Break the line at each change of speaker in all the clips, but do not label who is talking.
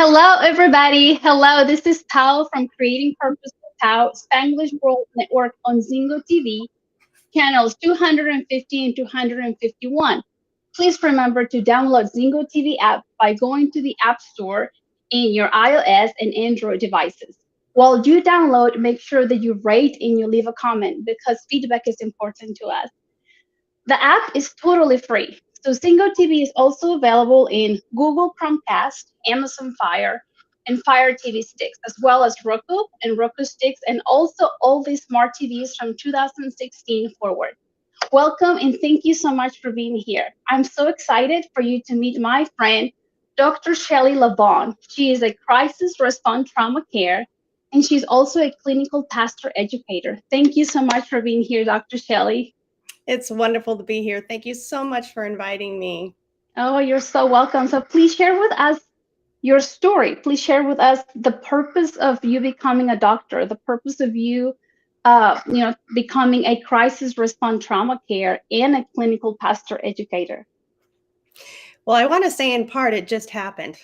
Hello, everybody. Hello, this is Paos from Creating Purpose with Paos, Spanglish World Network on Zingo TV, channels 250 and 251. Please remember to download Zingo TV app by going to the App Store in your iOS and Android devices. While you download, make sure that you rate and you leave a comment because feedback is important to us. The app is totally free. So Singo TV is also available in Google Chromecast, Amazon Fire, and Fire TV sticks, as well as Roku and Roku sticks, and also all these smart TVs from 2016 forward. Welcome and thank you so much for being here. I'm so excited for you to meet my friend, Dr. Shelly LaVonne. She is a crisis response trauma care, and she's also a clinical pastor educator. Thank you so much for being here, Dr. Shelly.
It's wonderful to be here. Thank you so much for inviting me.
Oh, you're so welcome. So please share with us your story. Please share with us the purpose of you becoming a doctor, the purpose of you, becoming a crisis response trauma care and a clinical pastor educator.
Well, I want to say in part, it just happened.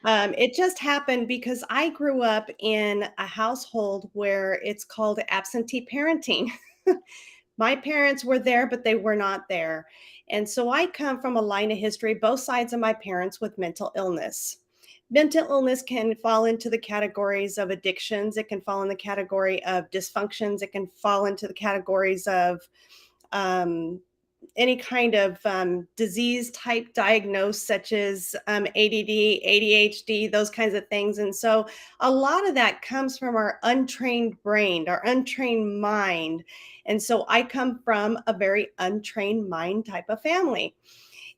It just happened because I grew up in a household where it's called absentee parenting. My parents were there, but they were not there. And so I come from a line of history, both sides of my parents with mental illness. Mental illness can fall into the categories of addictions. It can fall in the category of dysfunctions. It can fall into the categories of um, any kind of disease type diagnosed, such as ADD, ADHD, those kinds of things. And so a lot of that comes from our untrained brain, our untrained mind. And so I come from a very untrained mind type of family.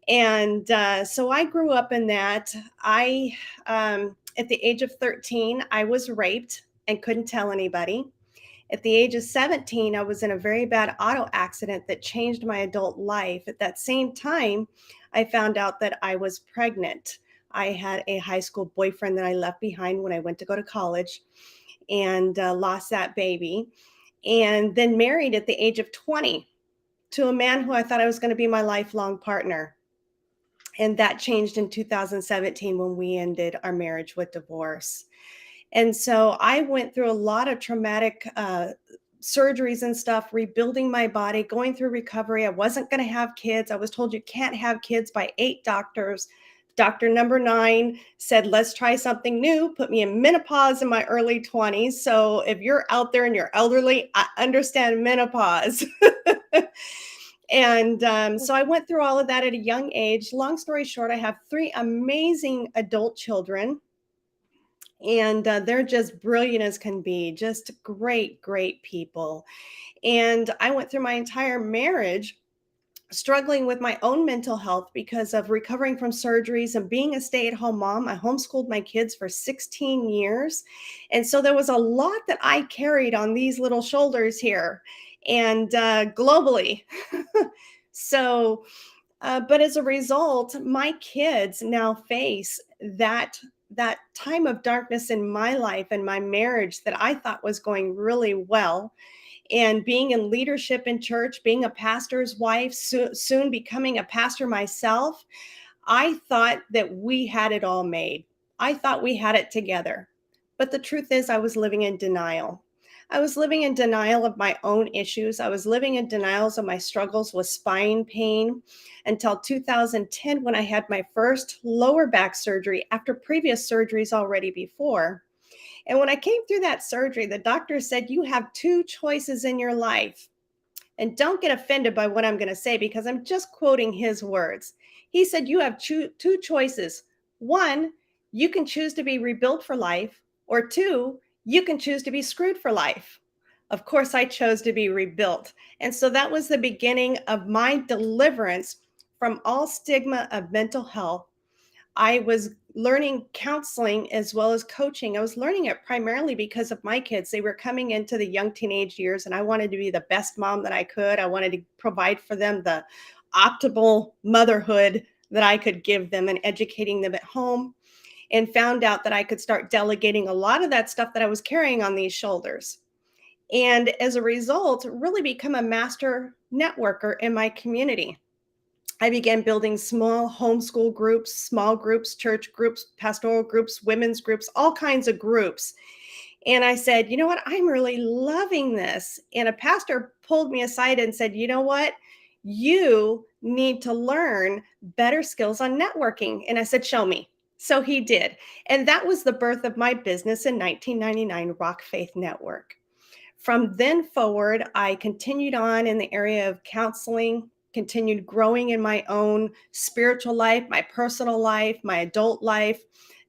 And so I grew up in that. At the age of 13, I was raped and couldn't tell anybody. At the age of 17, I was in a very bad auto accident that changed my adult life. At that same time, I found out that I was pregnant. I had a high school boyfriend that I left behind when I went to go to college and lost that baby. And then married at the age of 20 to a man who I thought I was going to be my lifelong partner. And that changed in 2017 when we ended our marriage with divorce. And so I went through a lot of traumatic surgeries and stuff, rebuilding my body, going through recovery. I wasn't going to have kids. I was told you can't have kids by 8 doctors. Doctor number 9 said, let's try something new, put me in menopause in my early 20s. So if you're out there and you're elderly, I understand menopause. And so I went through all of that at a young age. Long story short, I have 3 amazing adult children. And they're just brilliant as can be, just great, great people. And I went through my entire marriage struggling with my own mental health because of recovering from surgeries and being a stay-at-home mom. I homeschooled my kids for 16 years. And so there was a lot that I carried on these little shoulders here and globally. So, but as a result, my kids now face that time of darkness in my life and my marriage that I thought was going really well. And being in leadership in church, being a pastor's wife, soon becoming a pastor myself, I thought that we had it all made. I thought we had it together. But the truth is, I was living in denial. I was living in denial of my own issues. I was living in denials of my struggles with spine pain until 2010 when I had my first lower back surgery after previous surgeries already before. And when I came through that surgery, the doctor said, you have 2 choices in your life. And don't get offended by what I'm going to say because I'm just quoting his words. He said, you have 2 choices. 1, you can choose to be rebuilt for life, or 2, you can choose to be screwed for life. Of course, I chose to be rebuilt. And so that was the beginning of my deliverance from all stigma of mental health. I was learning counseling as well as coaching. I was learning it primarily because of my kids. They were coming into the young teenage years, and I wanted to be the best mom that I could. I wanted to provide for them the optimal motherhood that I could give them and educating them at home, and found out that I could start delegating a lot of that stuff that I was carrying on these shoulders. And as a result, really become a master networker in my community. I began building small homeschool groups, small groups, church groups, pastoral groups, women's groups, all kinds of groups. And I said, you know what? I'm really loving this. And a pastor pulled me aside and said, you know what? You need to learn better skills on networking. And I said, show me. So he did. And that was the birth of my business in 1999, Rock Faith Network. From then forward, I continued on in the area of counseling, continued growing in my own spiritual life, my personal life, my adult life.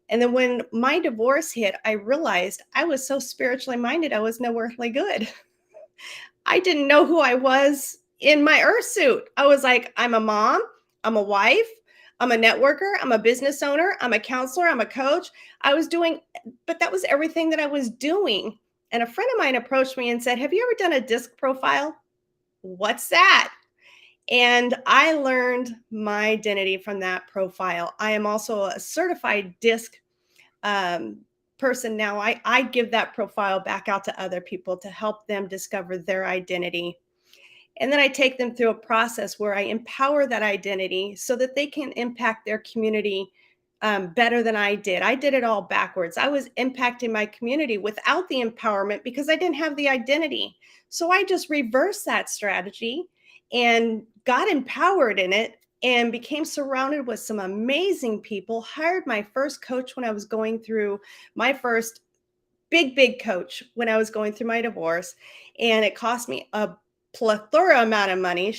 And then when my divorce hit, I realized I was so spiritually minded, I was no earthly good. I didn't know who I was in my earth suit. I was like, I'm a mom, I'm a wife, I'm a networker, I'm a business owner, I'm a counselor, I'm a coach. I was doing, but that was everything that I was doing. And a friend of mine approached me and said, have you ever done a disc profile? What's that? And I learned my identity from that profile. I am also a certified disc person now. I give that profile back out to other people to help them discover their identity. And then I take them through a process where I empower that identity so that they can impact their community better than I did. I did it all backwards. I was impacting my community without the empowerment because I didn't have the identity. So I just reversed that strategy and got empowered in it and became surrounded with some amazing people. Hired my first coach when I was going through my first big coach when I was going through my divorce. And it cost me a plethora amount of money.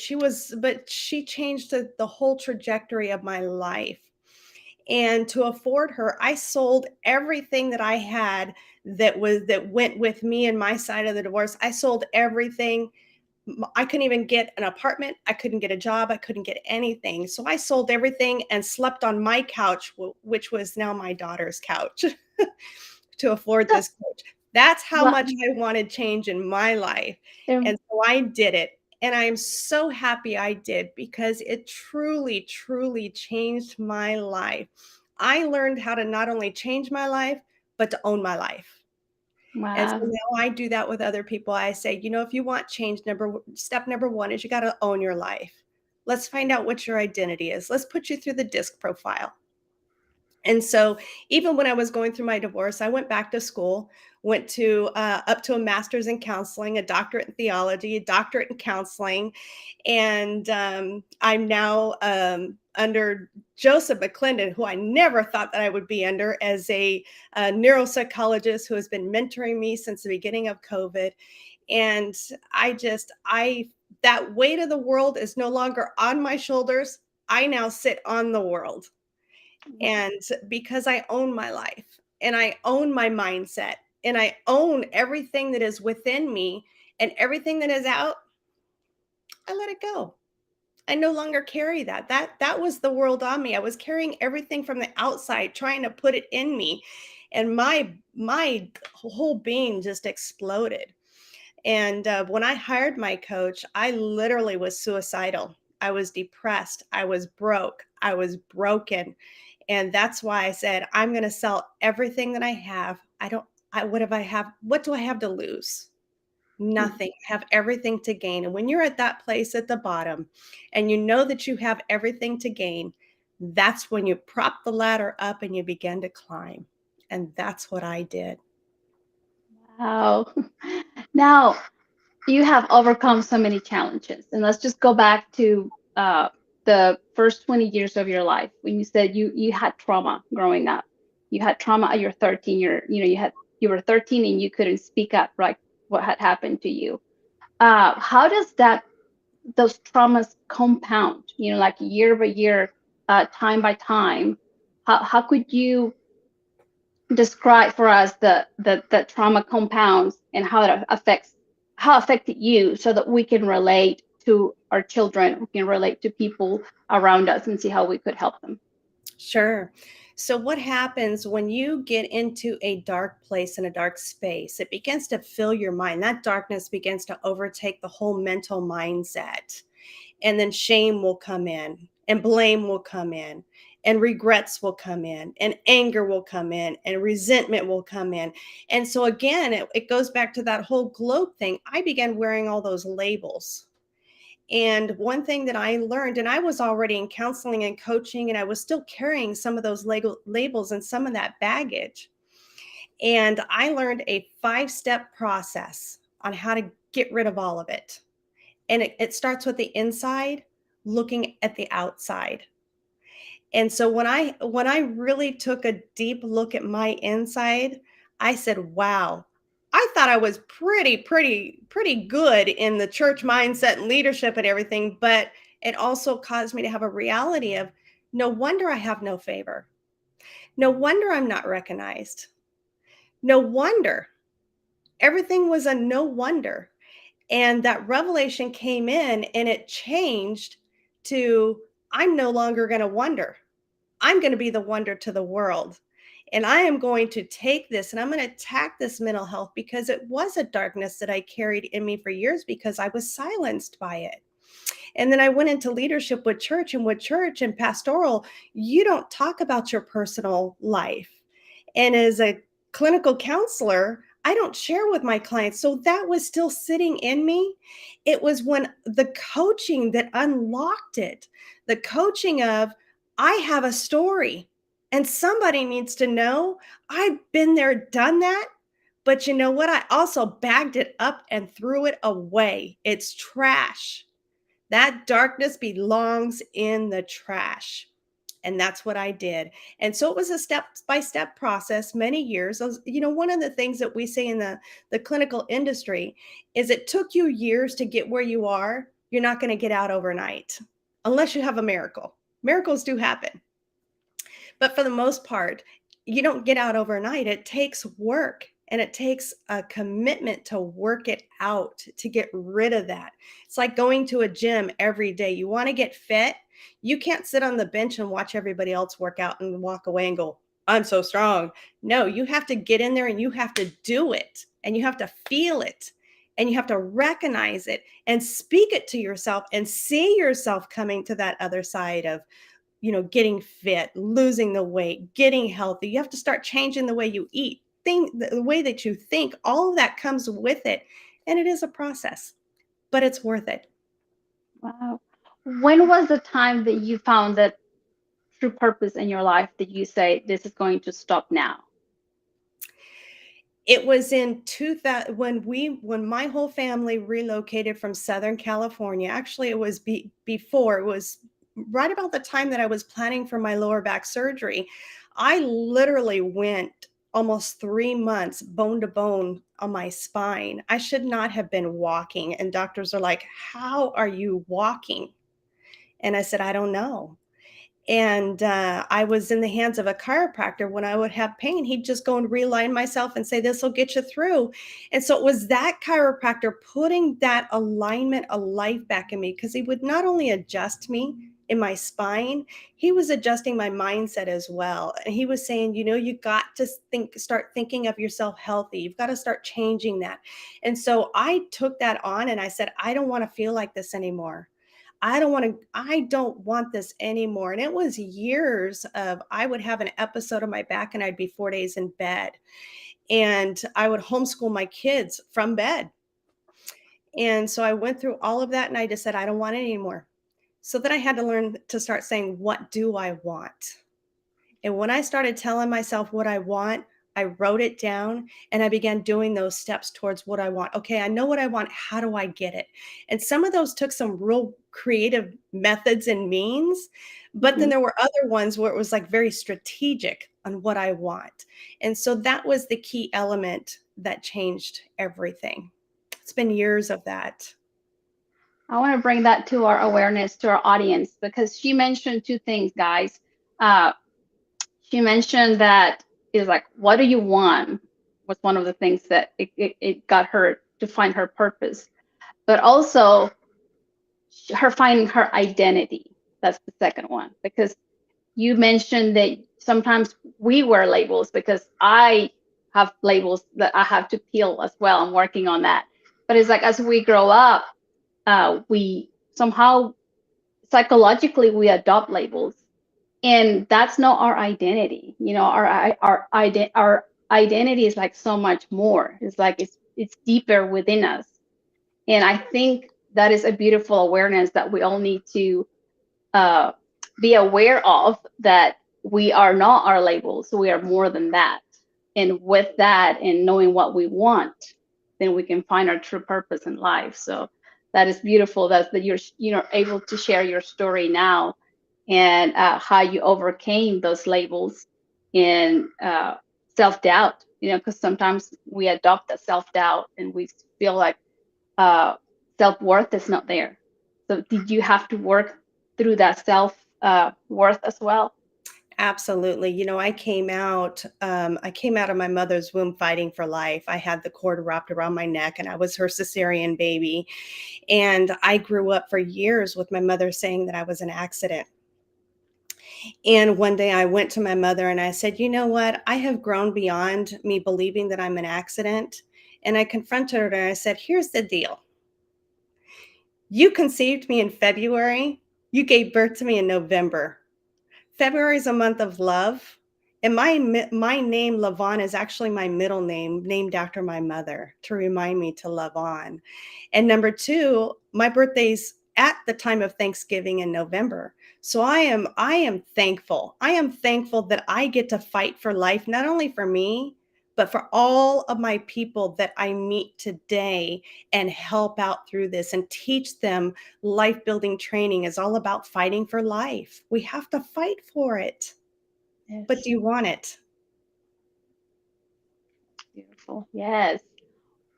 But she changed the whole trajectory of my life. And to afford her, I sold everything that I had that went with me and my side of the divorce. I sold everything. I couldn't even get an apartment. I couldn't get a job. I couldn't get anything. So I sold everything and slept on my couch, which was now my daughter's couch, to afford this coach. That's how
Well,
much I wanted change in my life.
um,
And so I did it. And I am so happy I did because it truly, truly changed my life. I learned how to not only change my life, but to own my life. And so
wow.
now I do that with other people. I say, you know, if you want change, step number one is you got to own your life. Let's find out what your identity is. Let's put you through the DISC profile. And so even when I was going through my divorce, I went back to school, went to up to a master's in counseling, a doctorate in theology, a doctorate in counseling. And I'm now under Joseph McClendon, who I never thought that I would be under, as a neuropsychologist who has been mentoring me since the beginning of COVID. And that weight of the world is no longer on my shoulders. I now sit on the world. And because I own my life and I own my mindset and I own everything that is within me and everything that is out, I let it go. I no longer carry that. That was the world on me. I was carrying everything from the outside, trying to put it in me. And my whole being just exploded. And when I hired my coach, I literally was suicidal. I was depressed. I was broke. I was broken. And that's why I said, I'm going to sell everything that I have. What do I have to lose? Nothing. I have everything to gain. And when you're at that place at the bottom and you know that you have everything to gain, that's when you prop the ladder up and you begin to climb. And that's what I did.
Wow. Now, you have overcome so many challenges. And let's just go back to the first 20 years of your life when you said you had trauma growing up. You had trauma at your 13 year, you were 13 and you couldn't speak up like what had happened to you. How does those traumas compound, like year by year, time by time? How could you describe for us the trauma compounds and how affected you so that we can relate to our children, we can relate to people around us and see how we could help them?
Sure. So, what happens when you get into a dark place in a dark space? It begins to fill your mind. That darkness begins to overtake the whole mental mindset. And then shame will come in, and blame will come in, and regrets will come in, and anger will come in, and resentment will come in. And so, again, it goes back to that whole globe thing. I began wearing all those labels. And one thing that I learned, and I was already in counseling and coaching, and I was still carrying some of those labels and some of that baggage. And I learned a 5-step process on how to get rid of all of it. And it starts with the inside, looking at the outside. And so when I really took a deep look at my inside, I said, "Wow, I thought I was pretty good in the church mindset and leadership and everything, but it also caused me to have a reality of no wonder I have no favor. No wonder I'm not recognized. No wonder. Everything was a no wonder." And that revelation came in and it changed to I'm no longer going to wonder. I'm going to be the wonder to the world. And I am going to take this and I'm going to attack this mental health because it was a darkness that I carried in me for years because I was silenced by it. And then I went into leadership with church and pastoral, you don't talk about your personal life. And as a clinical counselor, I don't share with my clients. So that was still sitting in me. It was when the coaching that unlocked it, the coaching of, I have a story and somebody needs to know. I've been there, done that. But you know what? I also bagged it up and threw it away. It's trash. That darkness belongs in the trash. And that's what I did. And so it was a step-by-step process, many years. One of the things that we say in the clinical industry is it took you years to get where you are. You're not going to get out overnight unless you have a miracle. Miracles do happen. But for the most part, you don't get out overnight. It takes work and it takes a commitment to work it out, to get rid of that. It's like going to a gym every day. You want to get fit. You can't sit on the bench and watch everybody else work out and walk away and go, I'm so strong. No, you have to get in there and you have to do it and you have to feel it and you have to recognize it and speak it to yourself and see yourself coming to that other side of getting fit, losing the weight, getting healthy. You have to start changing the way you eat, the way that you think. All of that comes with it. And it is a process, but it's worth it.
Wow. When was the time that you found that true purpose in your life that you say, this is going to stop now?
It was in 2000 when my whole family relocated from Southern California. Actually, it was before. It was right about the time that I was planning for my lower back surgery. I literally went almost 3 months bone to bone on my spine. I should not have been walking. And doctors are like, "How are you walking?" And I said, "I don't know." And I was in the hands of a chiropractor. When I would have pain, he'd just go and realign myself and say, "This will get you through." And so it was that chiropractor putting that alignment of life back in me, because he would not only adjust me in my spine, he was adjusting my mindset as well. And he was saying, you got to start thinking of yourself healthy. You've got to start changing that. And so I took that on and I said, I don't want to feel like this anymore. I don't want this anymore. And it was years of, I would have an episode of my back and I'd be 4 days in bed and I would homeschool my kids from bed. And so I went through all of that and I just said, I don't want it anymore. So then I had to learn to start saying, what do I want? And when I started telling myself what I want, I wrote it down and I began doing those steps towards what I want. Okay, I know what I want. How do I get it? And some of those took some real creative methods and means, but then there were other ones where it was like very strategic on what I want. And so that was the key element that changed everything. It's been years of that.
I want to bring that to our awareness, to our audience, because she mentioned two things, guys. Uh, she mentioned that is like, what do you want? Was one of the things that it got her to find her purpose, but also her finding her identity. That's the second one, because you mentioned that sometimes we wear labels, because I have labels that I have to peel as well. I'm working on that. But it's like as we grow up, we somehow psychologically we adopt labels, and that's not our identity. Our identity is like so much more. It's like it's deeper within us. And I think that is a beautiful awareness that we all need to uh, be aware of, that we are not our labels, we are more than that. And with that, and knowing what we want, then we can find our true purpose in life. So that is beautiful. That's that you're able to share your story now, and how you overcame those labels and self-doubt. Because sometimes we adopt that self-doubt and we feel like uh, self-worth is not there. So did you have to work through that self-worth as well?
Absolutely. I came out of my mother's womb fighting for life. I had the cord wrapped around my neck and I was her cesarean baby. And I grew up for years with my mother saying that I was an accident. And one day I went to my mother and I said, "You know what? I have grown beyond me believing that I'm an accident." And I confronted her and I said, "Here's the deal. You conceived me in February. You gave birth to me in November. February is a month of love. And my name, LaVonne, is actually my middle name, named after my mother to remind me to love on. And number two, my birthday's at the time of Thanksgiving in November. So I am thankful. I am thankful that I get to fight for life, not only for me, but for all of my people that I meet today and help out through this and teach them life building training is all about fighting for life. We have to fight for it. But
Yes.
do you want it?
Beautiful. Yes.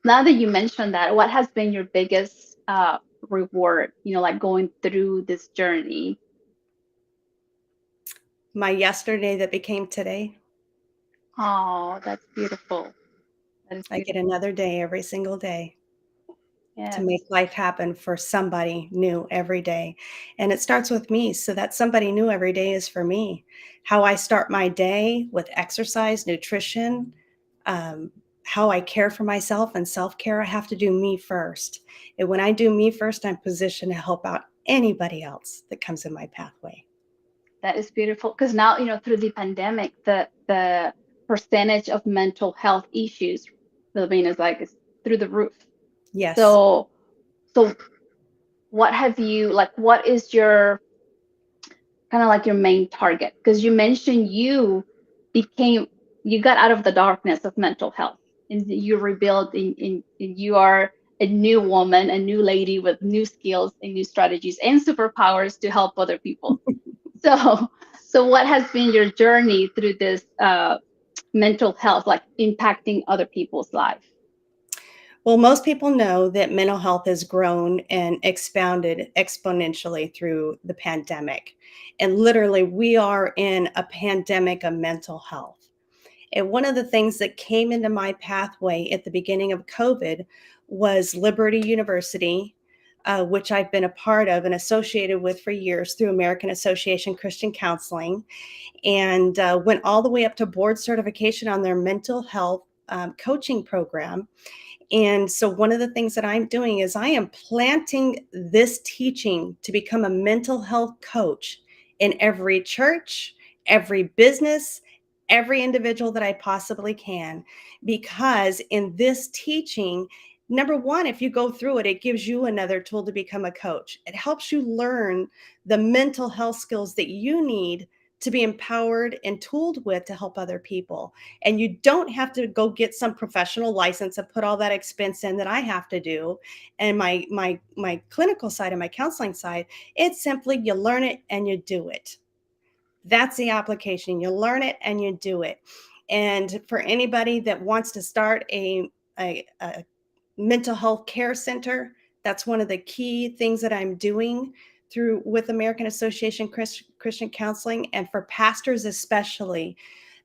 Now that you mentioned that, what has been your biggest reward, like going through this journey?
My yesterday that became today.
Oh, that's beautiful. That is
I get
beautiful.
another day every single day to
Yes.
make life happen for somebody new every day. And it starts with me. So that somebody new every day is for me. How I start my day with exercise, nutrition, how I care for myself and self care, I have to do me first. And when I do me first, I'm positioned to help out anybody else that comes in my pathway.
That is beautiful. Because now, through the pandemic, the percentage of mental health issues, Philippines is like is through the roof.
Yes.
So, so what is your kind of like your main target? Because you mentioned became, you got out of the darkness of mental health and you rebuild and you are a new woman, a new lady with new skills and new strategies and superpowers to help other people. So, so what has been your journey through this mental health, like impacting other people's life?
Well, most people know that mental health has grown and expounded exponentially through the pandemic. And literally, we are in a pandemic of mental health. And one of the things that came into my pathway at the beginning of COVID was Liberty University, which I've been a part of and associated with for years through American Association Christian Counseling, and went all the way up to board certification on their mental health coaching program. And so, one of the things that I'm doing is I am planting this teaching to become a mental health coach in every church, every business, every individual that I possibly can. Because in this teaching, number one, if you go through it, it gives you another tool to become a coach. It helps you learn the mental health skills that you need to be empowered and tooled with to help other people. And you don't have to go get some professional license and put all that expense in that I have to do. And my clinical side and my counseling side, it's simply you learn it and you do it. That's the application. You learn it and you do it. And for anybody that wants to start a mental health care center, that's one of the key things that I'm doing through with American Association Christian Counseling, and for pastors especially.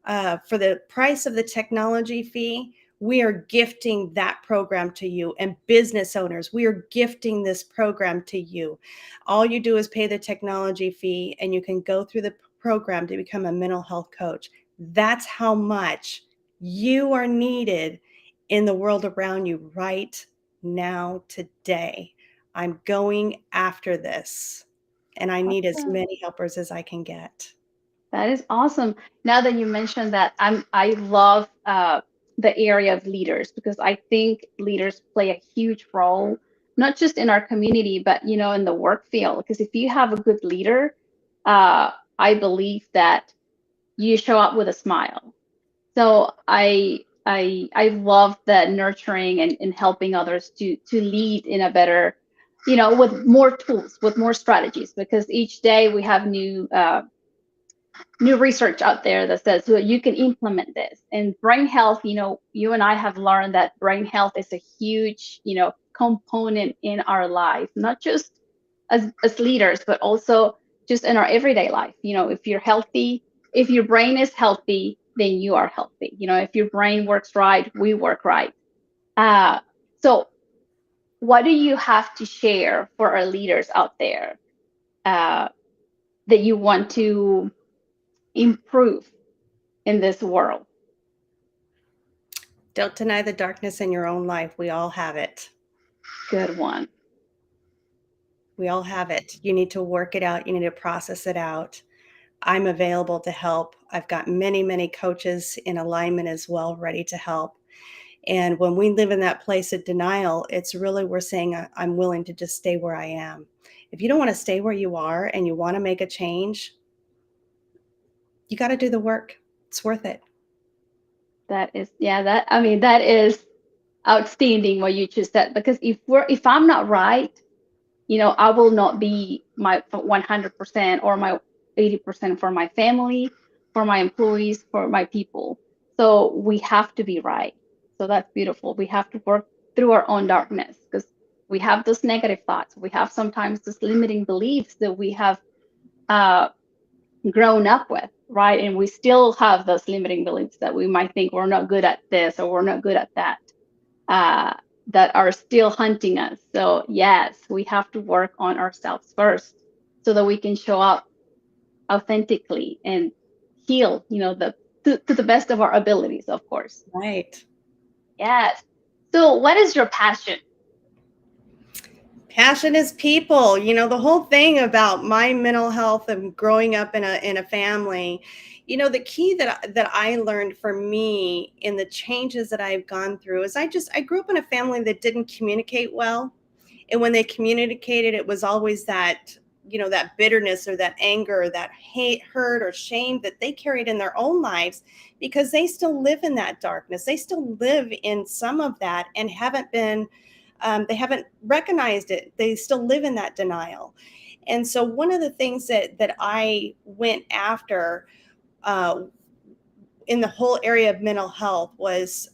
For the price of the technology fee, we are gifting that program to you. And business owners, we are gifting this program to you. All you do is pay the technology fee, and you can go through the program to become a mental health coach. That's how much you are needed in the world around you right now, today. I'm going after this, and I need as
Awesome.
many helpers as I can get.
That is awesome. Now that you mentioned that, I love the area of leaders, because I think leaders play a huge role, not just in our community, but in the work field. Because if you have a good leader, I believe that you show up with a smile. So I love that nurturing and helping others to lead in a better, with more tools, with more strategies, because each day we have new research out there that says, well, you can implement this. And brain health, you and I have learned that brain health is a huge, component in our life, not just as leaders, but also just in our everyday life. If you're healthy, if your brain is healthy, then you are healthy. If your brain works right, we work right. So what do you have to share for our leaders out there that you want to improve in this world?
Don't deny the darkness in your own life. We all have it.
Good one.
We all have it. You need to work it out. You need to process it out. I'm available to help. I've got many, many coaches in alignment as well, ready to help. And when we live in that place of denial, it's really, we're saying, I'm willing to just stay where I am. If you don't want to stay where you are and you want to make a change, you got to do the work. It's worth it.
That is outstanding what you just said, because if I'm not right, I will not be my 100% or my 80% for my family, for my employees, for my people. So we have to be right. So that's beautiful. We have to work through our own darkness, because we have those negative thoughts. We have sometimes those limiting beliefs that we have grown up with, right? And we still have those limiting beliefs that we might think we're not good at this or we're not good at that. That are still hunting us. So yes, we have to work on ourselves first so that we can show up authentically and heal, to the best of our abilities, of course.
Right.
Yes. So what is your passion?
Passion is people. The whole thing about my mental health and growing up in a family, the key that I learned for me in the changes that I've gone through is I grew up in a family that didn't communicate well. And when they communicated, it was always that, that bitterness or that anger, that hate, hurt, or shame that they carried in their own lives, because they still live in that darkness. They still live in some of that and they haven't recognized it. They still live in that denial. And so one of the things that I went after in the whole area of mental health was,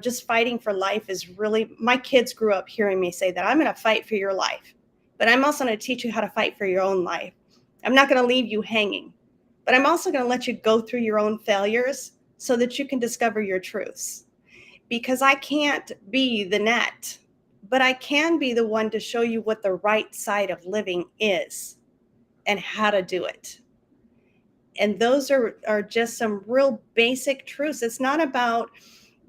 just fighting for life is really, my kids grew up hearing me say that I'm going to fight for your life, but I'm also going to teach you how to fight for your own life. I'm not going to leave you hanging, but I'm also going to let you go through your own failures so that you can discover your truths. Because I can't be the net, but I can be the one to show you what the right side of living is and how to do it. And those are just some real basic truths. It's not about,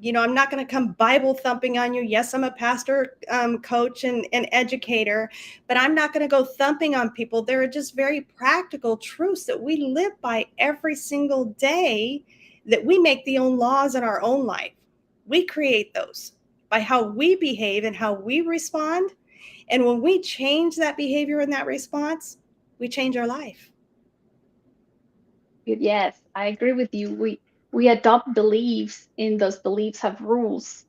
I'm not going to come Bible thumping on you. Yes, I'm a pastor, coach, and educator, but I'm not going to go thumping on people. There are just very practical truths that we live by every single day, that we make the own laws in our own life. We create those by how we behave and how we respond. And when we change that behavior and that response, we change our life.
Yes, I agree with you. We adopt beliefs, and those beliefs have rules.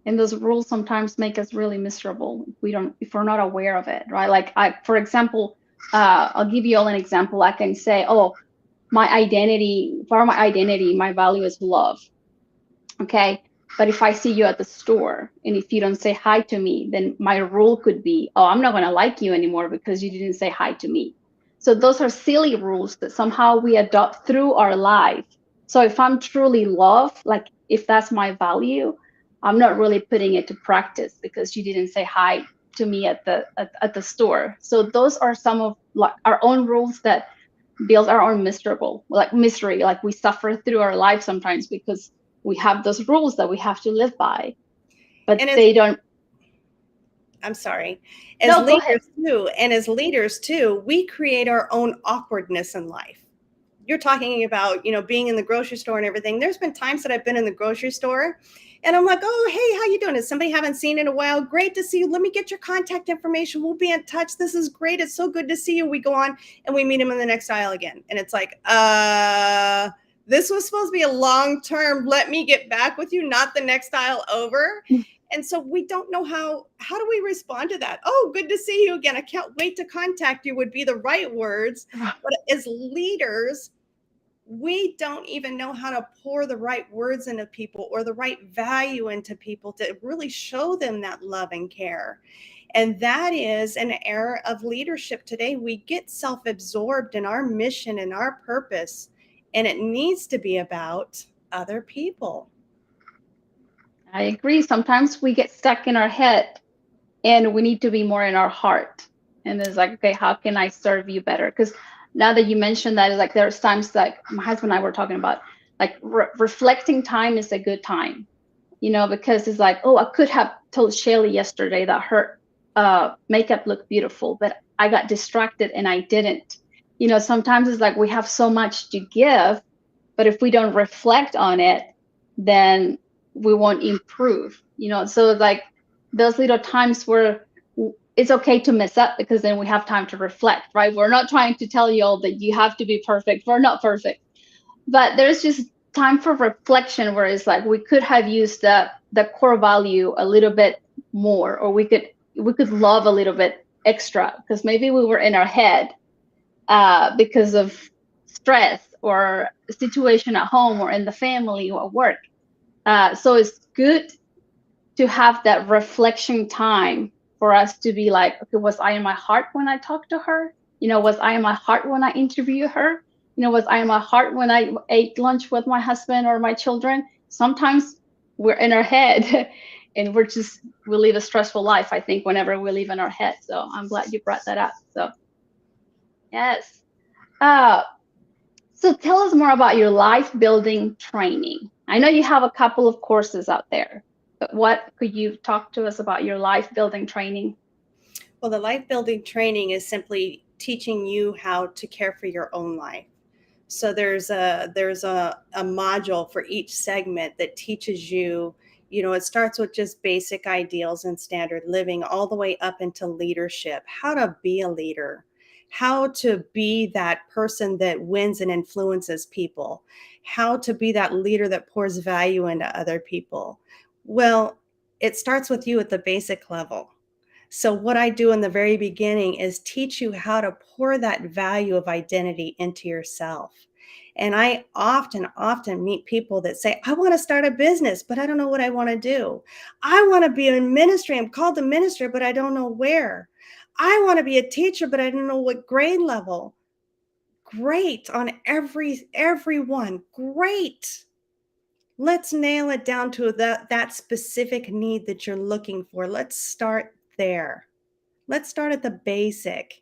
And those rules sometimes make us really miserable if we're not aware of it, right? Like for example, I'll give you all an example. I can say, oh, my identity, my value is love. Okay. But if I see you at the store and if you don't say hi to me, then my rule could be, oh, I'm not going to like you anymore because you didn't say hi to me. So those are silly rules that somehow we adopt through our life. So if I'm truly loved, like if that's my value, I'm not really putting it to practice because you didn't say hi to me at the store. So those are some of our own rules that build our own misery. Like we suffer through our life sometimes because we have those rules that we have to live by, but they don't.
I'm sorry.
No, go ahead.
As leaders too, we create our own awkwardness in life. you're talking about, being in the grocery store and everything. There's been times that I've been in the grocery store and I'm like, oh, hey, how you doing? Is somebody haven't seen in a while? Great to see you. Let me get your contact information. We'll be in touch. This is great. It's so good to see you. We go on and we meet him in the next aisle again. And it's like, this was supposed to be a long term, let me get back with you, not the next aisle over. And so we don't know how do we respond to that? Oh, good to see you again. I can't wait to contact you would be the right words. But as leaders, we don't even know how to pour the right words into people or the right value into people to really show them that love and care. And that is an error of leadership today. We get self-absorbed in our mission and our purpose, and it needs to be about other people.
I agree. Sometimes we get stuck in our head and we need to be more in our heart. And it's like, okay, how can I serve you better? Because now that you mentioned that, it's like there's times like my husband and I were talking about, like reflecting time is a good time, because it's like, oh, I could have told Shelly yesterday that her makeup looked beautiful, but I got distracted and I didn't. Sometimes it's like we have so much to give, but if we don't reflect on it, then we won't improve. So it's like those little times where it's okay to mess up because then we have time to reflect, right? We're not trying to tell you all that you have to be perfect. We're not perfect, but there's just time for reflection where it's like we could have used the core value a little bit more, or we could love a little bit extra because maybe we were in our head because of stress or situation at home or in the family or at work. So it's good to have that reflection time for us to be like, okay, was I in my heart when I talked to her? Was I in my heart when I interviewed her? Was I in my heart when I ate lunch with my husband or my children? Sometimes we're in our head and we live a stressful life, I think, whenever we live in our head. So I'm glad you brought that up. So, yes. Uh, so tell us more about your life building training. I know you have a couple of courses out there, but what could you talk to us about your life building training?
Well, the life building training is simply teaching you how to care for your own life. So there's a module for each segment that teaches you, it starts with just basic ideals and standard living all the way up into leadership, how to be a leader, how to be that person that wins and influences people, how to be that leader that pours value into other people. Well, it starts with you at the basic level. So, what I do in the very beginning is teach you how to pour that value of identity into yourself. And I often meet people that say, I want to start a business, but I don't know what I want to do. I want to be in ministry. I'm called to minister, but I don't know where. I want to be a teacher, but I don't know what grade level. Great on everyone. Great. Let's nail it down to that specific need that you're looking for. Let's start there. Let's start at the basic.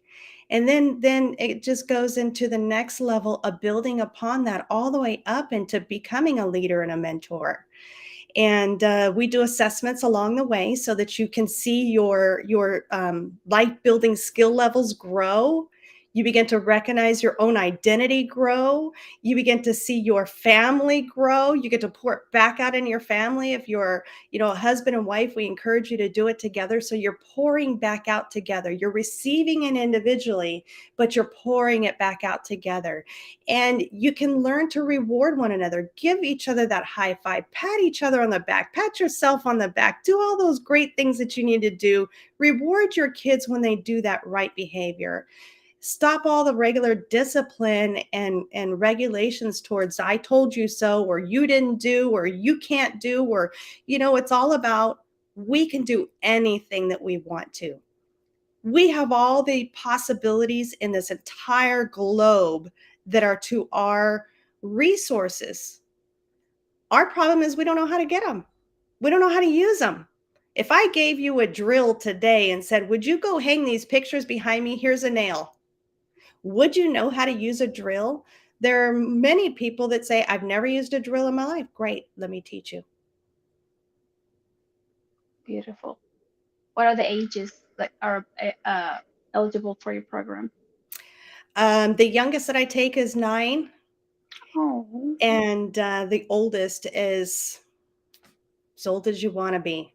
And then it just goes into the next level of building upon that all the way up into becoming a leader and a mentor. And we do assessments along the way so that you can see your life building skill levels grow. You begin to recognize your own identity grow. You begin to see your family grow. You get to pour it back out in your family. If you're, a husband and wife, we encourage you to do it together. So you're pouring back out together. You're receiving it individually, but you're pouring it back out together. And you can learn to reward one another, give each other that high five, pat each other on the back, pat yourself on the back, do all those great things that you need to do. Reward your kids when they do that right behavior. Stop all the regular discipline and regulations towards I told you so, or you didn't do, or you can't do, or, it's all about we can do anything that we want to. We have all the possibilities in this entire globe that are to our resources. Our problem is we don't know how to get them. We don't know how to use them. If I gave you a drill today and said, would you go hang these pictures behind me? Here's a nail. Would you know how to use a drill? There are many people that say, I've never used a drill in my life. Great, let me teach you.
Beautiful. What are the ages that are eligible for your program?
The youngest that I take is 9.
Oh,
And the oldest is as old as you want to be.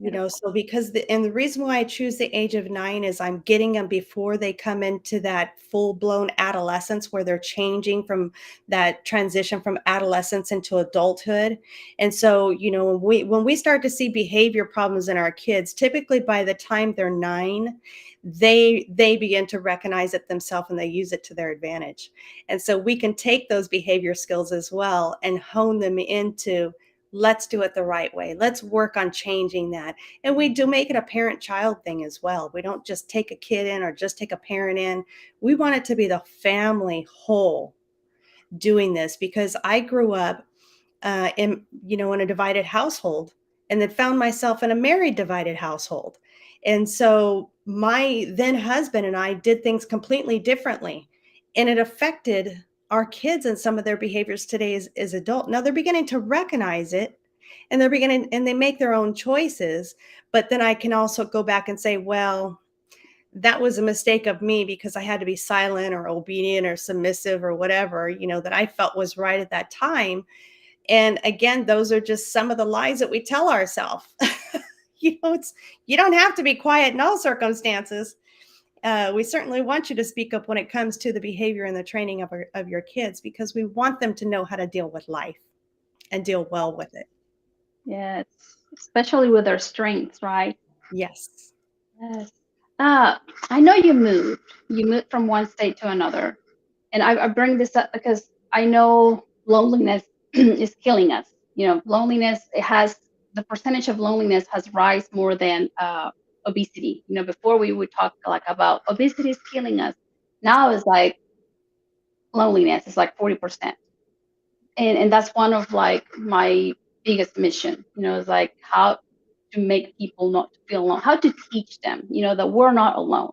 beautiful.
So because and the reason why I choose the age of 9 is I'm getting them before they come into that full-blown adolescence where they're changing from that transition from adolescence into adulthood. And so, when we start to see behavior problems in our kids, typically by the time they're 9, they begin to recognize it themselves and they use it to their advantage. And so we can take those behavior skills as well and hone them into, let's do it the right way. Let's work on changing that. And we do make it a parent child thing as well. We don't just take a kid in or just take a parent in. We want it to be the family whole doing this, because I grew up in a divided household, and then found myself in a married divided household. And so my then husband and I did things completely differently, and it affected our kids and some of their behaviors today as adult. Now they're beginning to recognize it, and they make their own choices. But then I can also go back and say, well, that was a mistake of me because I had to be silent or obedient or submissive or whatever, that I felt was right at that time. And again, those are just some of the lies that we tell ourselves. It's, you don't have to be quiet in all circumstances. We certainly want you to speak up when it comes to the behavior and the training of your kids, because we want them to know how to deal with life and deal well with it.
Yes, especially with their strengths, right?
Yes.
Yes. Uh, I know you moved. You moved from one state to another. And I bring this up because I know loneliness is killing us. Loneliness, the percentage of loneliness has rise more than obesity. Before we would talk like about obesity is killing us. Now it's like loneliness is like 40%. And that's one of like my biggest mission, is like how to make people not to feel alone, how to teach them, that we're not alone.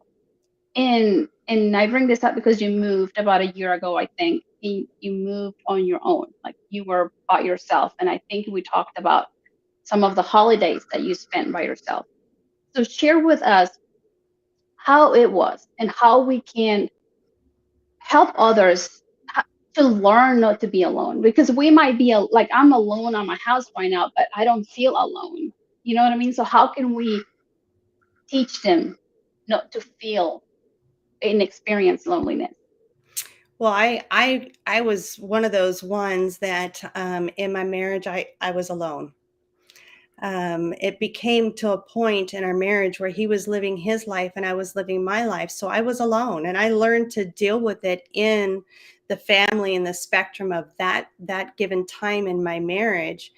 And I bring this up because you moved about a year ago, I think. You moved on your own, like you were by yourself. And I think we talked about some of the holidays that you spent by yourself. So share with us how it was and how we can help others to learn not to be alone, because we might be like I'm alone on my house right now, but I don't feel alone. You know what I mean? So how can we teach them not to feel and experience loneliness?
Well, I was one of those ones that in my marriage I was alone. It became to a point in our marriage where he was living his life and I was living my life. So I was alone, and I learned to deal with it in the family and the spectrum of that given time in my marriage.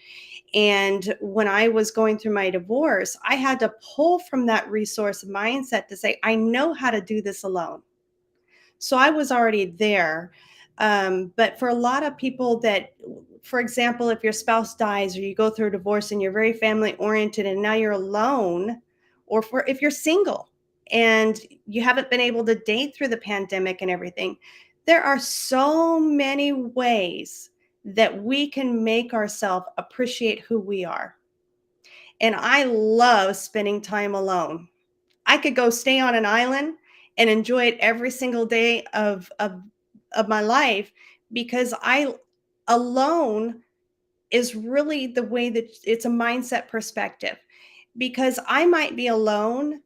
And when I was going through my divorce, I had to pull from that resource mindset to say, I know how to do this alone. So I was already there. But for a lot of people that, for example, if your spouse dies or you go through a divorce and you're very family oriented and now you're alone, or if you're single and you haven't been able to date through the pandemic and everything, there are so many ways that we can make ourselves appreciate who we are. And I love spending time alone. I could go stay on an island and enjoy it every single day of my life, because I alone is really the way that it's a mindset perspective, because I might be alone,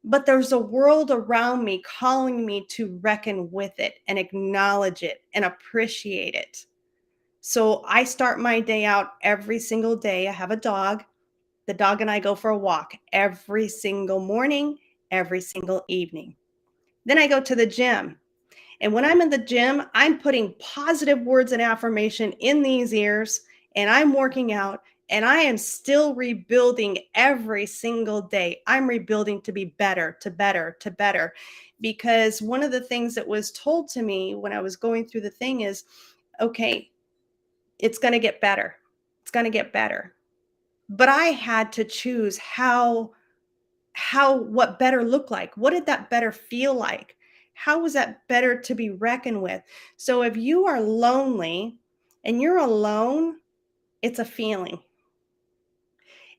but there's a world around me calling me to reckon with it and acknowledge it and appreciate it. So I start my day out every single day. I have a dog. The dog and I go for a walk every single morning, every single evening. Then I go to the gym. And when I'm in the gym, I'm putting positive words and affirmation in these ears, and I'm working out, and I am still rebuilding every single day. I'm rebuilding to be better, to better, to better. Because one of the things that was told to me when I was going through the thing is, okay, it's going to get better. It's going to get better. But I had to choose what better looked like. What did that better feel like? How was that better to be reckoned with? So if you are lonely and you're alone, it's a feeling.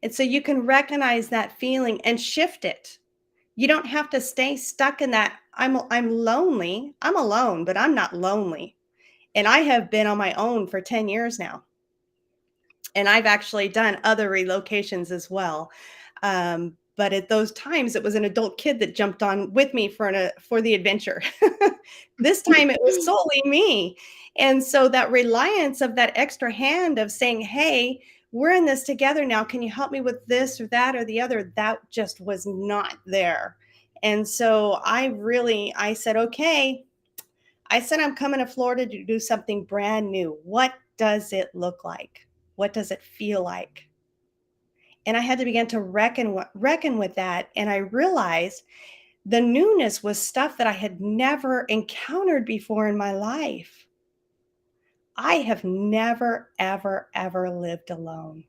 And so you can recognize that feeling and shift it. You don't have to stay stuck in that I'm lonely. I'm alone, but I'm not lonely. And I have been on my own for 10 years now. And I've actually done other relocations as well. But at those times, it was an adult kid that jumped on with me for the adventure. This time, it was solely me. And so that reliance of that extra hand of saying, hey, we're in this together now. Can you help me with this or that or the other? That just was not there. And so I said, okay. I said, I'm coming to Florida to do something brand new. What does it look like? What does it feel like? And I had to begin to reckon with that. And I realized the newness was stuff that I had never encountered before in my life. I have never, ever, ever lived alone.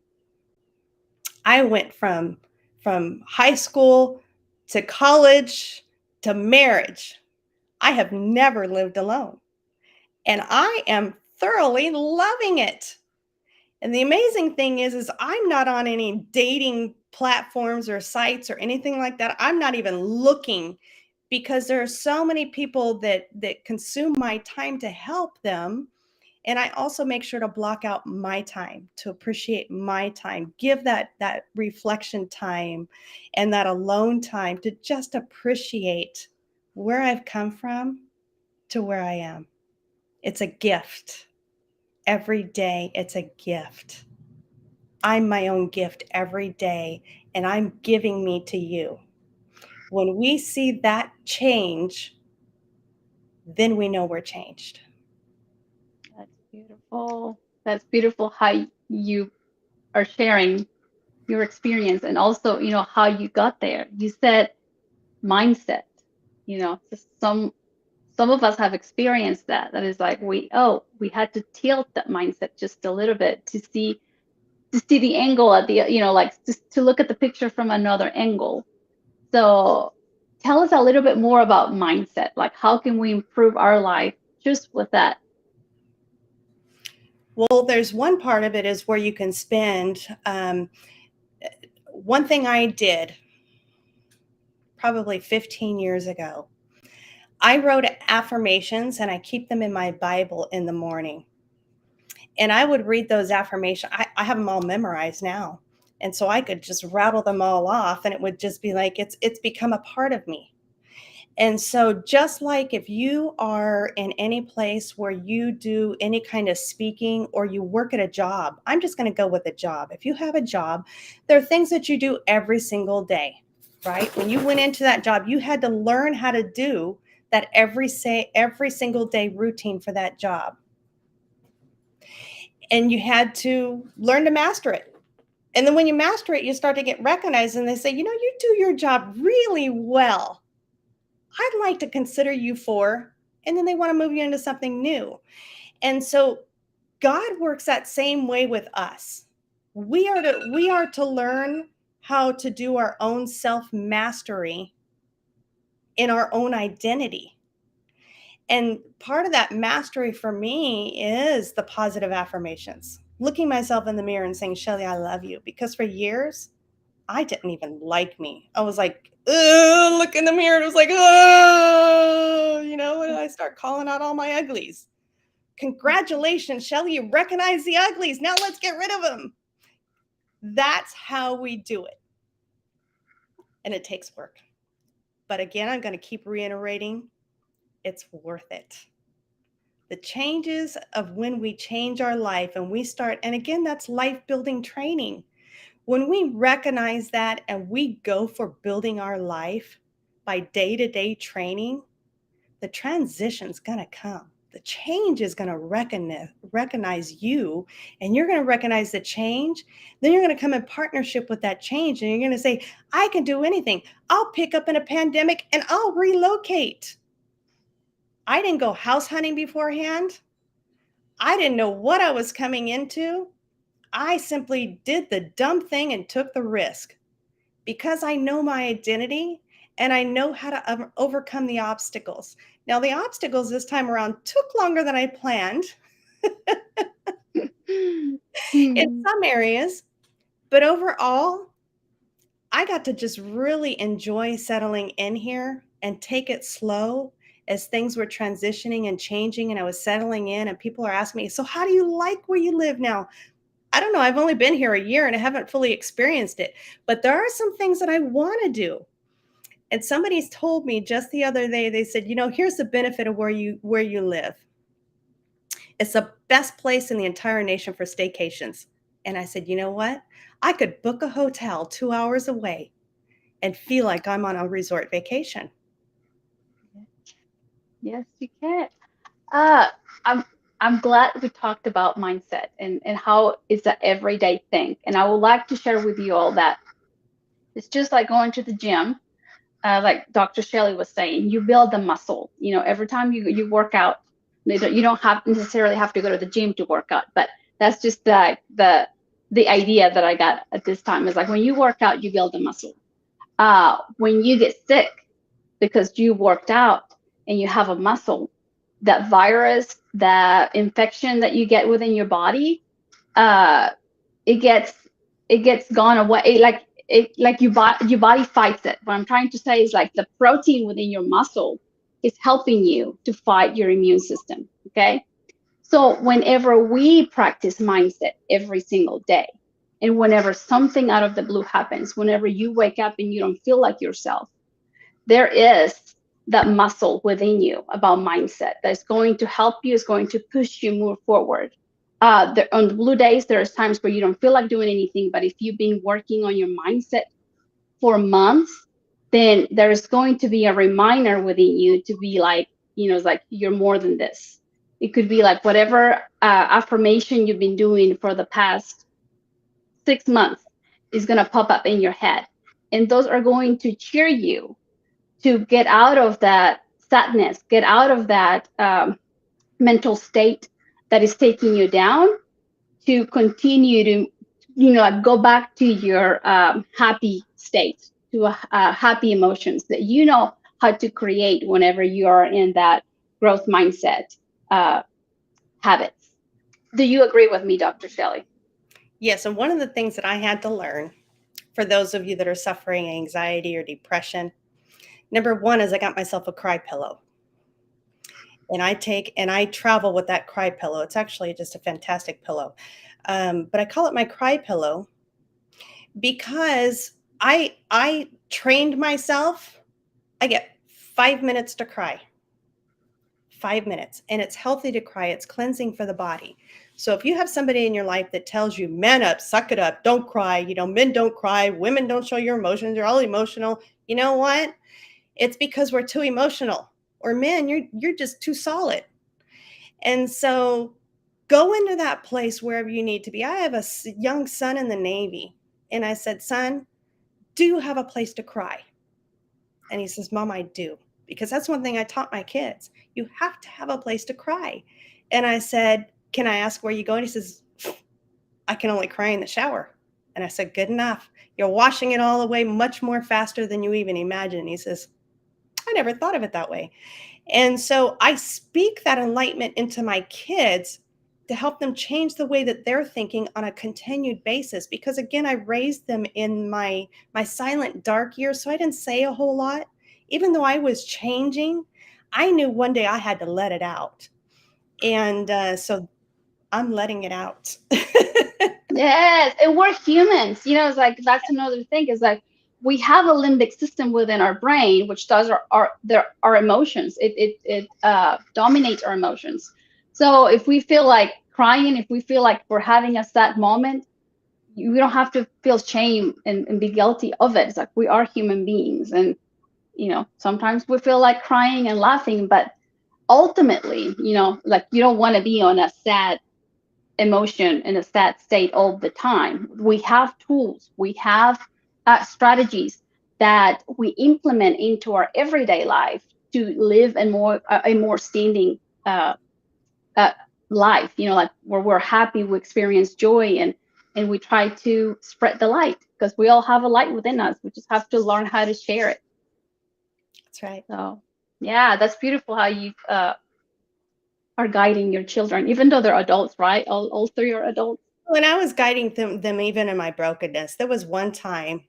I went from high school to college to marriage. I have never lived alone. And I am thoroughly loving it. And the amazing thing is I'm not on any dating platforms or sites or anything like that. I'm not even looking because there are so many people that consume my time to help them. And I also make sure to block out my time to appreciate my time, give that reflection time and that alone time to just appreciate where I've come from to where I am. It's a gift. Every day, it's a gift. I'm my own gift every day, and I'm giving me to you. When we see that change, then we know we're changed.
That's beautiful. That's beautiful how you are sharing your experience and also, how you got there. You said mindset, just some of us have experienced that. That is like we had to tilt that mindset just a little bit to see the angle at the, like just to look at the picture from another angle. So tell us a little bit more about mindset. Like how can we improve our life just with that?
Well, there's one part of it is where you can spend. One thing I did probably 15 years ago, I wrote affirmations and I keep them in my Bible in the morning. And I would read those affirmations. I have them all memorized now. And so I could just rattle them all off and it would just be like, it's become a part of me. And so just like if you are in any place where you do any kind of speaking or you work at a job, I'm just going to go with a job. If you have a job, there are things that you do every single day, right? When you went into that job, you had to learn how to do that every single day routine for that job. And you had to learn to master it. And then when you master it, you start to get recognized and they say, you do your job really well. I'd like to consider you for, and then they want to move you into something new. And so God works that same way with us. We are to learn how to do our own self-mastery in our own identity. And part of that mastery for me is the positive affirmations. Looking myself in the mirror and saying, Shelly, I love you. Because for years, I didn't even like me. I was like, look in the mirror. And it was like, and I start calling out all my uglies. Congratulations, Shelly, you recognize the uglies. Now let's get rid of them. That's how we do it. And it takes work. But again, I'm going to keep reiterating, it's worth it. The changes of when we change our life and we start, and again, that's life building training. When we recognize that and we go for building our life by day-to-day training, the transition's going to come. The change is going to recognize you, and you're going to recognize the change. Then you're going to come in partnership with that change, and you're going to say, I can do anything. I'll pick up in a pandemic, and I'll relocate. I didn't go house hunting beforehand. I didn't know what I was coming into. I simply did the dumb thing and took the risk because I know my identity and I know how to overcome the obstacles. Now, the obstacles this time around took longer than I planned in some areas, but overall, I got to just really enjoy settling in here and take it slow as things were transitioning and changing and I was settling in and people are asking me, so how do you like where you live now? I don't know. I've only been here a year and I haven't fully experienced it, but there are some things that I want to do. And somebody's told me just the other day, they said, here's the benefit of where you live. It's the best place in the entire nation for staycations. And I said, you know what? I could book a hotel 2 hours away and feel like I'm on a resort vacation.
Yes, you can. Uh, I'm glad we talked about mindset and how it's an everyday thing. And I would like to share with you all that it's just like going to the gym. Like Dr. Shelly was saying, you build the muscle. Every time you work out, you don't have necessarily have to go to the gym to work out, but that's just the idea that I got at this time is like when you work out, you build the muscle. When you get sick because you worked out and you have a muscle, that virus, that infection that you get within your body, uh, it gets gone away. Your body fights it. What I'm trying to say is like the protein within your muscle is helping you to fight your immune system. Okay. So whenever we practice mindset every single day, and whenever something out of the blue happens, whenever you wake up and you don't feel like yourself, there is that muscle within you about mindset that's going to help you, is going to push you move forward. On the blue days, there's times where you don't feel like doing anything, but if you've been working on your mindset for months, then there's going to be a reminder within you to be like, it's like you're more than this. It could be like whatever affirmation you've been doing for the past 6 months is going to pop up in your head. And those are going to cheer you to get out of that sadness, get out of that mental state that is taking you down, to continue to, like go back to your happy state, to happy emotions that you know how to create whenever you are in that growth mindset habits. Do you agree with me, Dr. Shelley?
Yes. And one of the things that I had to learn for those of you that are suffering anxiety or depression, number one is I got myself a cry pillow. And I travel with that cry pillow. It's actually just a fantastic pillow. But I call it my cry pillow because I trained myself. I get 5 minutes to cry. 5 minutes. And it's healthy to cry. It's cleansing for the body. So if you have somebody in your life that tells you, man up, suck it up, don't cry, men don't cry, women don't show your emotions, you're all emotional. You know what? It's because we're too emotional. Or men, you're just too solid. And so go into that place wherever you need to be. I have a young son in the Navy. And I said, son, do you have a place to cry? And he says, Mom, I do. Because that's one thing I taught my kids. You have to have a place to cry. And I said, can I ask where you go? And he says, I can only cry in the shower. And I said, good enough. You're washing it all away much more faster than you even imagine. And he says, I never thought of it that way. And so I speak that enlightenment into my kids to help them change the way that they're thinking on a continued basis. Because again, I raised them in my silent dark years. So I didn't say a whole lot. Even though I was changing, I knew one day I had to let it out. And so I'm letting it out.
Yes, and we're humans. It's like that's another thing. Is like we have a limbic system within our brain, which does our emotions. It dominates our emotions. So if we feel like crying, if we feel like we're having a sad moment, we don't have to feel shame and be guilty of it. It's like we are human beings, and sometimes we feel like crying and laughing, but ultimately, like you don't want to be on a sad emotion in a sad state all the time. We have tools, we have strategies that we implement into our everyday life to live a more standing uh, life. Like where we're happy, we experience joy, and we try to spread the light because we all have a light within us. We just have to learn how to share it.
That's right.
So, yeah, that's beautiful how you are guiding your children, even though they're adults, right? All three are adults.
When I was guiding them even in my brokenness, there was one time,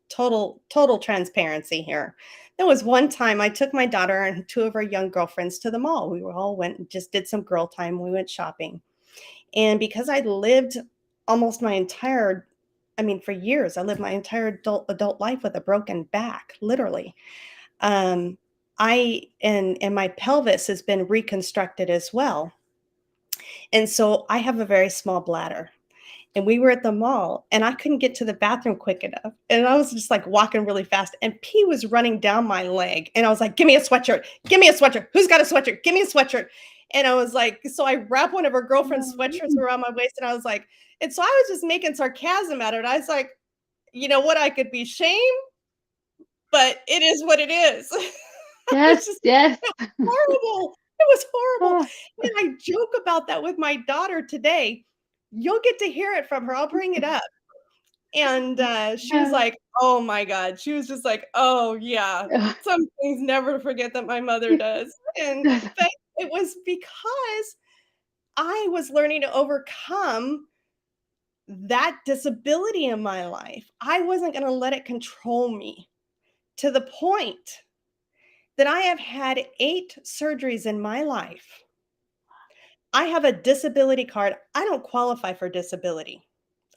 total transparency here. There was one time I took my daughter and two of her young girlfriends to the mall. We were all went and just did some girl time. We went shopping. And because I lived almost my entire, I mean, for years, I lived my entire adult life with a broken back, literally. Um, and my pelvis has been reconstructed as well. And so I have a very small bladder. And we were at the mall and I couldn't get to the bathroom quick enough. And I was just like walking really fast and pee was running down my leg. And I was like, give me a sweatshirt. Give me a sweatshirt. Who's got a sweatshirt? Give me a sweatshirt. And I was like, so I wrapped one of her girlfriend's sweatshirts around my waist. And I was like, and so I was just making sarcasm at her. And I was like, you know what? I could be shamed, but it is what it is.
Yes, yes.
Horrible. It was horrible.
Oh,
And I joke about that with my daughter today. You'll get to hear it from her. I'll bring it up. And she was
yeah.
like, oh my God. She was just like, oh yeah. Some things never forget that my mother does. And but it was because I was learning to overcome that disability in my life. I wasn't going to let it control me to the point that I have had 8 surgeries in my life. I have a disability card. I don't qualify for disability.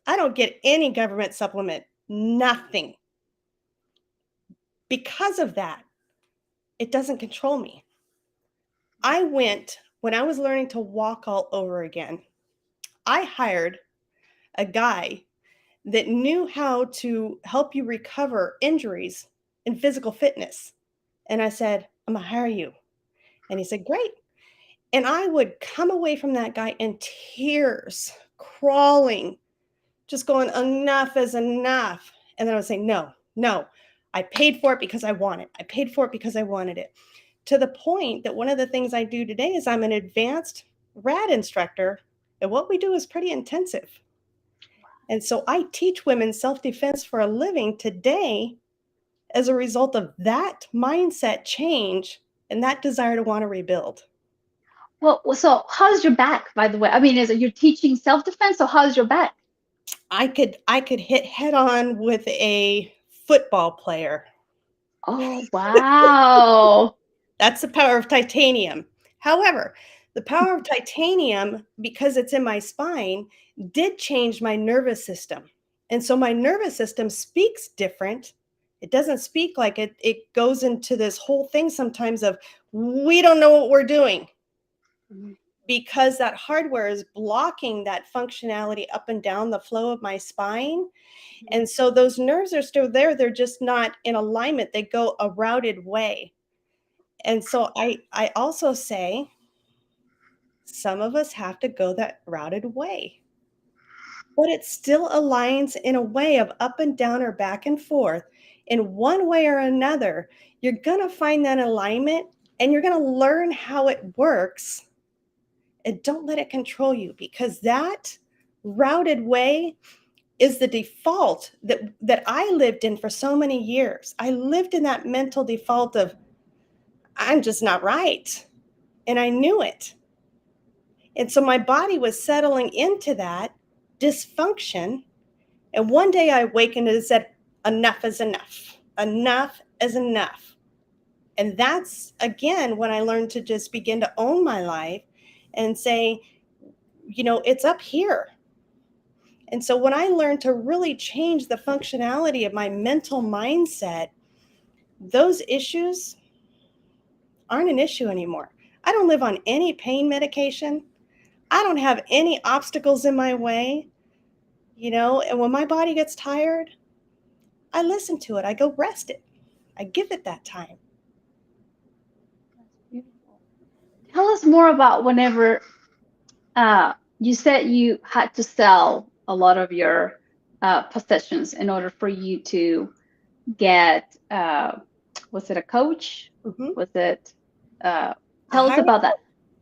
I don't get any government supplement, nothing. Because of that, it doesn't control me. I went, when I was learning to walk all over again, I hired a guy that knew how to help you recover injuries in physical fitness. And I said, I'm going to hire you. And he said, great. And I would come away from that guy in tears, crawling, just going, enough is enough. And then I would say, no, no, I paid for it because I want it. I paid for it because I wanted it. To the point that one of the things I do today is I'm an advanced RAD instructor. And what we do is pretty intensive. And so I teach women self-defense for a living today as a result of that mindset change and that desire to want to rebuild.
Well, so how's your back, by the way? I mean, is it you're teaching self-defense, so how's your back?
I could hit head on with a football player.
Oh, wow.
That's the power of titanium. However, the power of titanium, because it's in my spine, did change my nervous system. And so my nervous system speaks different. It doesn't speak like it goes into this whole thing sometimes of, we don't know what we're doing, because that hardware is blocking that functionality up and down the flow of my spine. And so those nerves are still there. They're just not in alignment. They go a routed way. And so I also say some of us have to go that routed way, but it still aligns in a way of up and down or back and forth. In one way or another, you're going to find that alignment and you're going to learn how it works. And don't let it control you, because that routed way is the default that I lived in for so many years. I lived in that mental default of, I'm just not right. And I knew it. And so my body was settling into that dysfunction. And one day I awakened and said, enough is enough. Enough is enough. And that's, again, when I learned to just begin to own my life and say, you know, it's up here. And so when I learned to really change the functionality of my mental mindset, those issues aren't an issue anymore. I don't live on any pain medication. I don't have any obstacles in my way, you know, and when my body gets tired, I listen to it. I go rest it. I give it that time.
That's beautiful. Tell us more about whenever you said you had to sell a lot of your possessions in order for you to get, was it a coach?
Mm-hmm.
Was it, tell us about that.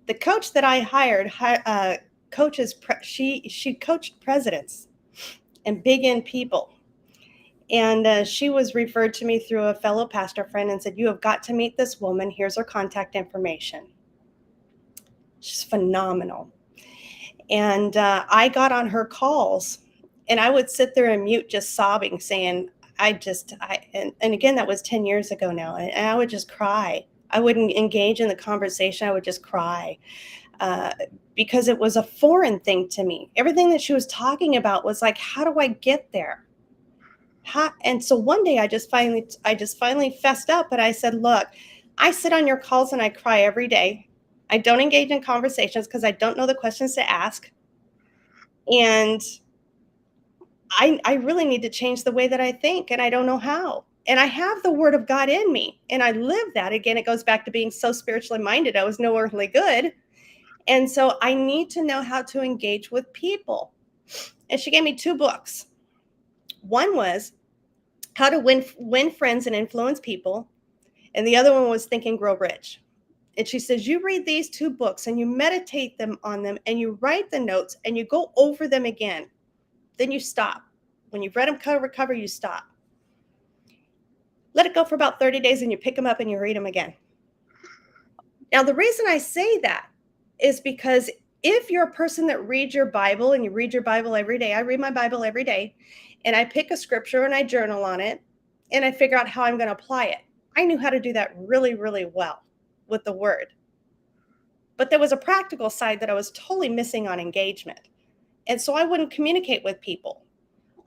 The coach that I hired, she coached presidents and big in people. And she was referred to me through a fellow pastor friend and said, you have got to meet this woman. Here's her contact information. She's phenomenal. And I got on her calls and I would sit there and mute, just sobbing, saying, and again, that was 10 years ago now. And I would just cry. I wouldn't engage in the conversation. I would just cry uh, because it was a foreign thing to me. Everything that she was talking about was like, how do I get there? And so one day I just finally fessed up and I said, look, I sit on your calls and I cry every day. I don't engage in conversations because I don't know the questions to ask. And I really need to change the way that I think, and I don't know how. And I have the word of God in me, and I live that. Again, it goes back to being so spiritually minded. I was no earthly good. And so I need to know how to engage with people. And she gave me 2 books. One was How to Win Friends and Influence People, and the other one was Think and Grow Rich. And she says, you read these 2 books and you meditate on them and you write the notes and you go over them again. Then you stop. When you've read them cover to cover, you stop. Let it go for about 30 days and you pick them up and you read them again. Now, the reason I say that is because if you're a person that reads your Bible and you read your Bible every day, I read my Bible every day, and I pick a scripture and I journal on it and I figure out how I'm going to apply it. I knew how to do that really, really well with the word. But there was a practical side that I was totally missing on engagement. And so I wouldn't communicate with people.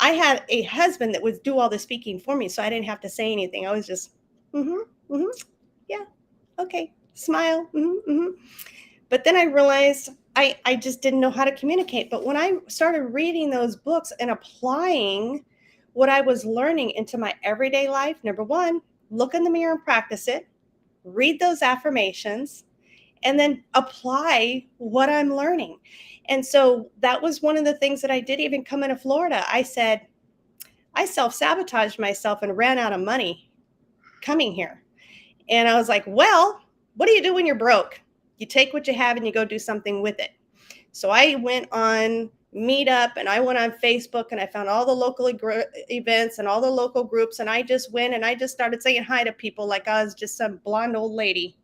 I had a husband that would do all the speaking for me, so I didn't have to say anything. I was just, yeah, okay, smile, But then I realized I just didn't know how to communicate. But when I started reading those books and applying what I was learning into my everyday life, number one, look in the mirror and practice it, read those affirmations, and then apply what I'm learning. And so that was one of the things that I did even coming to Florida. I said, I self-sabotaged myself and ran out of money coming here. And I was like, well, what do you do when you're broke? You take what you have and you go do something with it. So I went on Meetup and I went on Facebook and I found all the local events and all the local groups. And I just went and I just started saying hi to people like I was just some blonde old lady.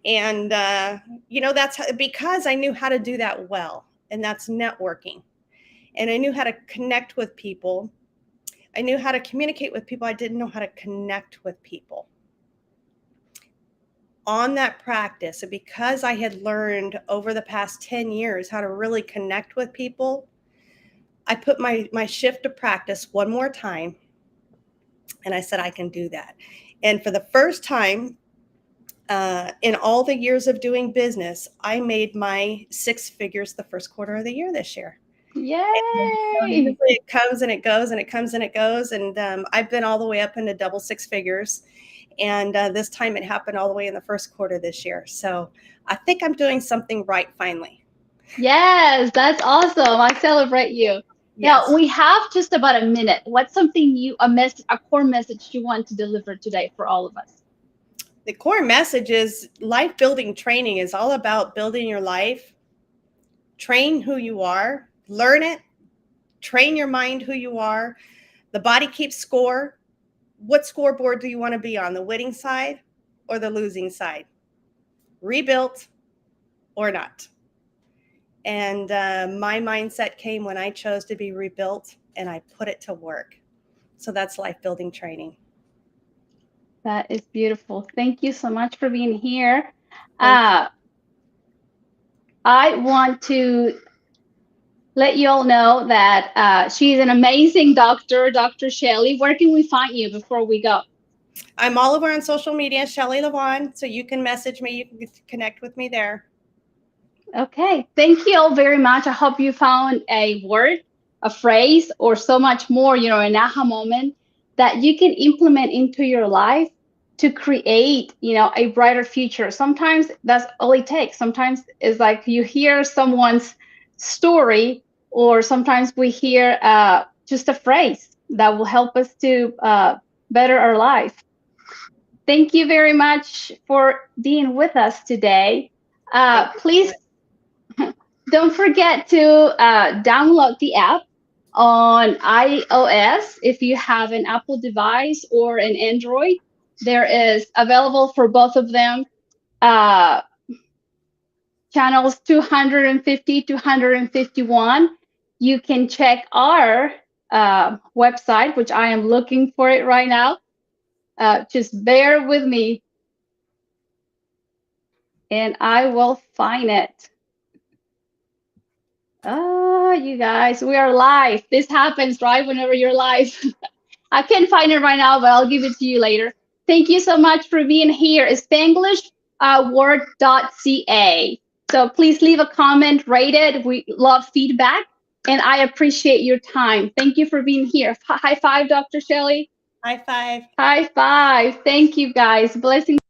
And, that's because I knew how to do that well. And that's networking. And I knew how to connect with people. I knew how to communicate with people. I didn't know how to connect with people. On that practice, and because I had learned over the past 10 years how to really connect with people, I put my shift to practice one more time. And I said, I can do that. And for the first time, in all the years of doing business, I made my 6 figures the first quarter of the year this year.
Yay!
So usually it comes and it goes and it comes and it goes. And I've been all the way up into double 6 figures. And this time it happened all the way in the first quarter this year. So I think I'm doing something right finally.
Yes, that's awesome. I celebrate you.
Yes.
Now, we have just about a minute. What's something a core message you want to deliver today for all of us?
The core message is life building training is all about building your life, train who you are, learn it, train your mind who you are. The body keeps score. What scoreboard do you want to be on, the winning side or the losing side? Rebuilt or not? And my mindset came when I chose to be rebuilt and I put it to work. So that's life building training.
That is beautiful. Thank you so much for being here.
Thank
I want to let you all know that she's an amazing doctor, Dr. Shelly. Where can we find you before we go?
I'm all over on social media, Shelly LaVonne. So you can message me. You can connect with me there.
Okay. Thank you all very much. I hope you found a word, a phrase, or so much more, an aha moment that you can implement into your life to create, a brighter future. Sometimes that's all it takes. Sometimes it's like you hear someone's story, or sometimes we hear just a phrase that will help us to better our life. Thank you very much for being with us today. Please don't forget to download the app on iOS if you have an Apple device or an Android. There is available for both of them. Channels 250, 251. You can check our website, which I am looking for it right now. Just bear with me and I will find it. Oh, you guys, we are live. This happens right whenever you're live. I can't find it right now, but I'll give it to you later. Thank you so much for being here. Spanglishword.ca. So please leave a comment, rate it. We love feedback, and I appreciate your time. Thank you for being here. High five, Dr. Shelly.
High five.
High five. Thank you, guys. Blessings